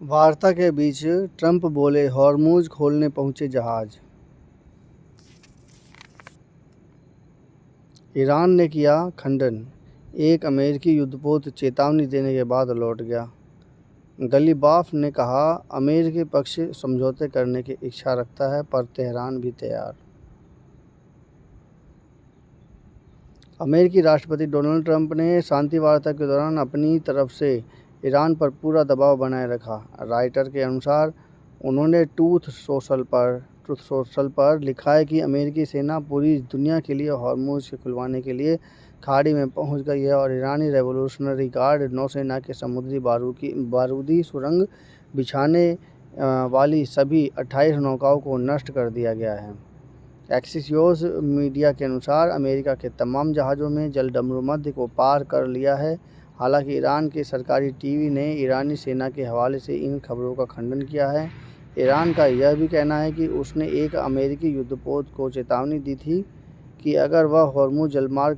वार्ता के बीच ट्रंप बोले, हॉर्मुज खोलने पहुंचे जहाज। ईरान ने किया खंडन, एक अमेरिकी युद्धपोत चेतावनी देने के बाद लौट गया। गलीबाफ ने कहा, अमेरिकी पक्ष समझौते करने की इच्छा रखता है, पर तेहरान भी तैयार। अमेरिकी राष्ट्रपति डोनाल्ड ट्रंप ने शांति वार्ता के दौरान अपनी तरफ से ईरान पर पूरा दबाव बनाए रखा। रायटर के अनुसार उन्होंने ट्रूथ सोशल पर लिखा है कि अमेरिकी सेना पूरी दुनिया के लिए हॉर्मुज के खुलवाने के लिए खाड़ी में पहुंच गई है और ईरानी रेवोल्यूशनरी गार्ड नौसेना के समुद्री बारूदी सुरंग बिछाने वाली सभी 28 नौकाओं को नष्ट कर दिया गया है। एक्सियोस मीडिया के अनुसार अमेरिका के तमाम जहाज़ों में जलडमरू मध्य को पार कर लिया है। हालांकि ईरान के सरकारी टीवी ने ईरानी सेना के हवाले से इन खबरों का खंडन किया है। ईरान का यह भी कहना है कि उसने एक अमेरिकी युद्धपोत को चेतावनी दी थी कि अगर वह हॉर्मुज जलमार्ग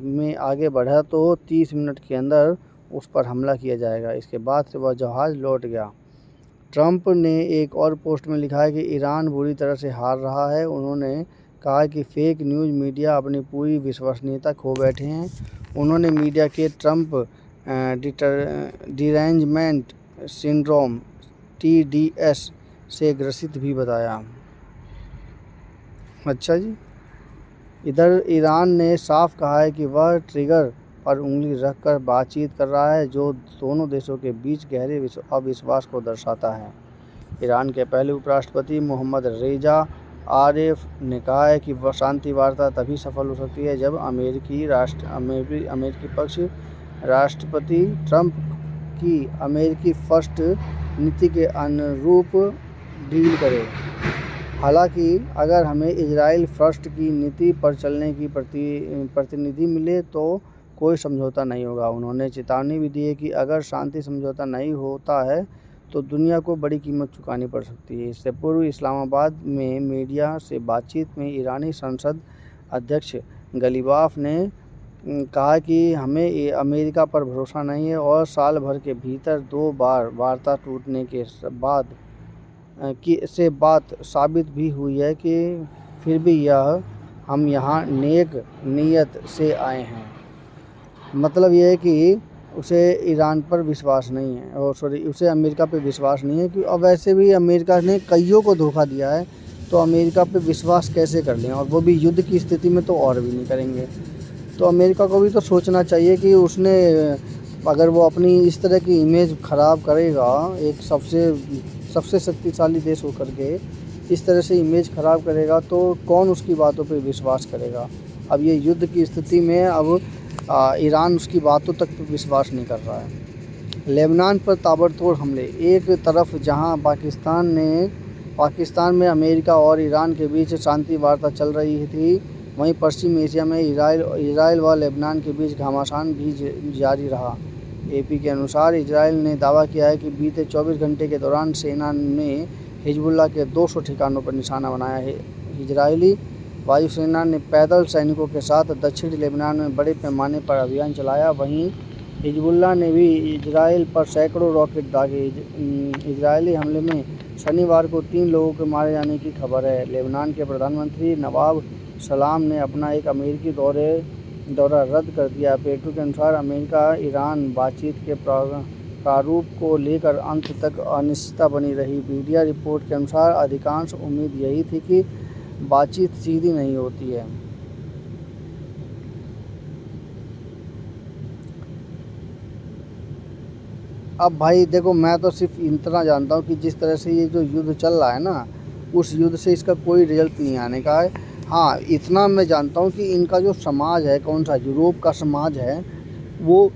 में आगे बढ़ा तो 30 मिनट के अंदर उस पर हमला किया जाएगा। इसके बाद से वह जहाज़ लौट गया। ट्रंप ने एक और पोस्ट में लिखा है कि ईरान बुरी तरह से हार रहा है। उन्होंने कहा कि फेक न्यूज़ मीडिया अपनी पूरी विश्वसनीयता खो बैठे हैं। उन्होंने मीडिया के ट्रंप डिरेंजमेंट सिंड्रोम (TDS) से ग्रसित भी बताया। अच्छा जी। इधर ईरान ने साफ कहा है कि वह ट्रिगर पर उंगली रखकर बातचीत कर रहा है, जो दोनों देशों के बीच गहरे अविश्वास को दर्शाता है। ईरान के पहले उपराष्ट्रपति मोहम्मद रेजा आरिफ ने कहा है कि वह शांति वार्ता तभी सफल हो सकती है जब अमेरिकी पक्ष राष्ट्रपति ट्रंप की अमेरिकी फर्स्ट नीति के अनुरूप डील करे। हालांकि अगर हमें इजराइल फर्स्ट की नीति पर चलने की प्रतिनिधि मिले तो कोई समझौता नहीं होगा। उन्होंने चेतावनी भी दी है कि अगर शांति समझौता नहीं होता है तो दुनिया को बड़ी कीमत चुकानी पड़ सकती है। इससे पूर्व इस्लामाबाद में मीडिया से बातचीत में ईरानी संसद अध्यक्ष गलीबाफ ने कहा कि हमें अमेरिका पर भरोसा नहीं है और साल भर के भीतर 2 बार वार्ता टूटने के बाद से बात साबित भी हुई है कि फिर भी हम यहाँ नेक नीयत से आए हैं। मतलब यह है कि उसे ईरान पर विश्वास नहीं है और उसे अमेरिका पे विश्वास नहीं है कि और वैसे भी अमेरिका ने कईयों को धोखा दिया है, तो अमेरिका पे विश्वास कैसे कर लें, और वो भी युद्ध की स्थिति में तो और भी नहीं करेंगे। तो अमेरिका को भी तो सोचना चाहिए कि उसने अगर वो अपनी इस तरह की इमेज ख़राब करेगा, एक सबसे शक्तिशाली देश होकर के इस तरह से इमेज ख़राब करेगा, तो कौन उसकी बातों पे विश्वास करेगा। अब ये युद्ध की स्थिति में अब ईरान उसकी बातों तक तो विश्वास नहीं कर रहा है। लेबनान पर ताबड़तोड़ हमले। एक तरफ जहां पाकिस्तान में अमेरिका और ईरान के बीच शांति वार्ता चल रही थी, वहीं पश्चिम एशिया में इजराइल व लेबनान के बीच घमासान भी जारी रहा। AP के अनुसार इजराइल ने दावा किया है कि बीते 24 घंटे के दौरान सेना ने हिजबुल्लाह के 200 ठिकानों पर निशाना बनाया है। इजरायली वायुसेना ने पैदल सैनिकों के साथ दक्षिणी लेबनान में बड़े पैमाने पर अभियान चलाया। वहीं हिजबुल्लाह ने भी इजराइल पर सैकड़ों रॉकेट दागे। इजरायली हमले में शनिवार को 3 लोगों के मारे जाने की खबर है। लेबनान के प्रधानमंत्री नवाब सलाम ने अपना एक अमेरिकी दौरा रद्द कर दिया। पेट्रो के अनुसार अमेरिका ईरान बातचीत के प्रारूप को लेकर अंत तक अनिश्चितता बनी रही। मीडिया रिपोर्ट के अनुसार अधिकांश उम्मीद यही थी कि बातचीत सीधी नहीं होती है। अब भाई देखो, मैं तो सिर्फ इतना जानता हूँ कि जिस तरह से ये जो युद्ध चल रहा है ना, उस युद्ध से इसका कोई रिजल्ट नहीं आने का है। हाँ, इतना मैं जानता हूँ कि इनका जो समाज है, कौन सा यूरोप का समाज है, वो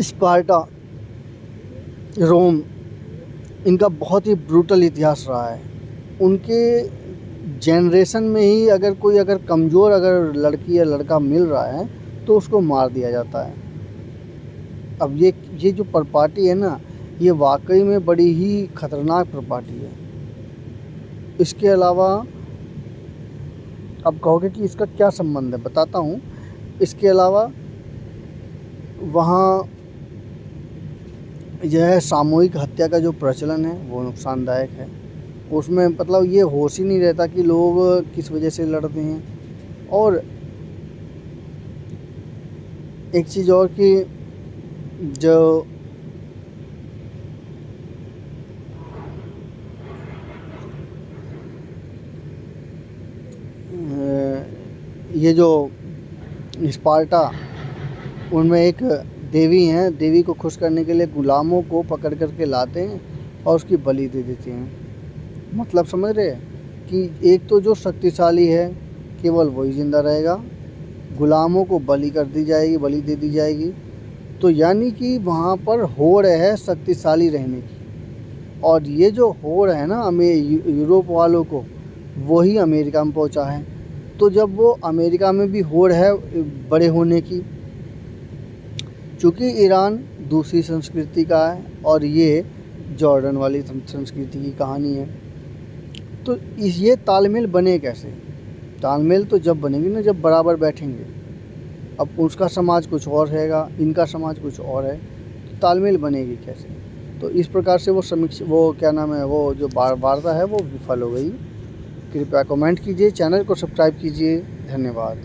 स्पार्टा, रोम, इनका बहुत ही ब्रूटल इतिहास रहा है। उनके जनरेशन में ही अगर कमज़ोर लड़की या लड़का मिल रहा है तो उसको मार दिया जाता है। अब ये जो प्रॉपर्टी है ना, ये वाकई में बड़ी ही ख़तरनाक प्रॉपर्टी है। इसके अलावा अब कहोगे कि इसका क्या संबंध है, बताता हूँ। इसके अलावा वहाँ यह सामूहिक हत्या का जो प्रचलन है वो नुकसानदायक है। उसमें मतलब ये होश ही नहीं रहता कि लोग किस वजह से लड़ते हैं। और एक चीज़ और कि जो ये जो स्पार्टा, उनमें एक देवी हैं, देवी को खुश करने के लिए गुलामों को पकड़ करके लाते हैं और उसकी बलि दे देते हैं। मतलब समझ रहे हैं कि एक तो जो शक्तिशाली है केवल वही ज़िंदा रहेगा, गुलामों को बलि कर दी जाएगी, बलि दे दी जाएगी। तो यानी कि वहाँ पर होड़ है शक्तिशाली रहने की। और ये जो होड़ है ना यूरोप वालों को, वही अमेरिका में पहुँचा है। तो जब वो अमेरिका में भी होड़ है बड़े होने की, चूँकि ईरान दूसरी संस्कृति का है और ये जॉर्डन वाली संस्कृति की कहानी है, तो ये तालमेल बने कैसे? तालमेल तो जब बनेगी ना जब बराबर बैठेंगे। अब उसका समाज कुछ और रहेगा, इनका समाज कुछ और है, तो तालमेल बनेगी कैसे? तो इस प्रकार से वो क्या नाम है, वो जो वार्ता है वो विफल हो गई। कृपया कमेंट कीजिए, चैनल को सब्सक्राइब कीजिए। धन्यवाद।